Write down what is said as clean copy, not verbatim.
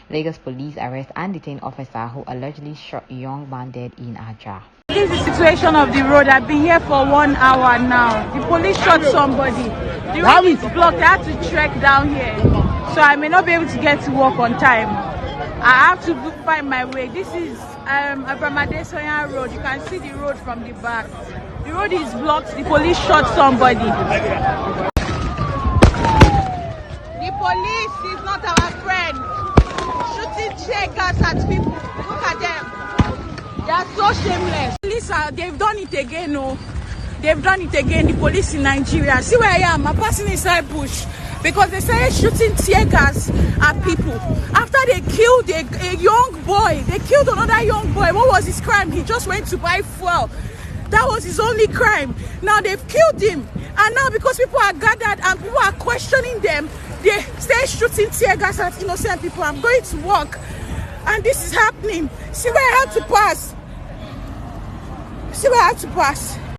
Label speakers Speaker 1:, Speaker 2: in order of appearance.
Speaker 1: Lagos police arrest and detain officer who allegedly shot young man dead in Ajah.
Speaker 2: This is the situation of the road. I've been here for 1 hour now. The police shot somebody. The road is blocked. I have to trek down here, so I may not be able to get to work on time. I have to find my way. This is Soya Road. You can see the road from the back. The road is blocked. The police shot somebody. The police is not our friend. Shooting tear gas at people. Look at them. They are so shameless. Police they've done it again. Oh, they've done it again. The police in Nigeria. See where I am. I'm passing inside bush because they started shooting tear gas at people after they killed a young boy. They killed another young boy. What was his crime? He just went to buy fuel. That was his only crime. Now they've killed him, and now because people are gathered and people are questioning them, they stay shooting tear gas at innocent people. I'm going to work, and this is happening. See where I have to pass. See where I have to pass.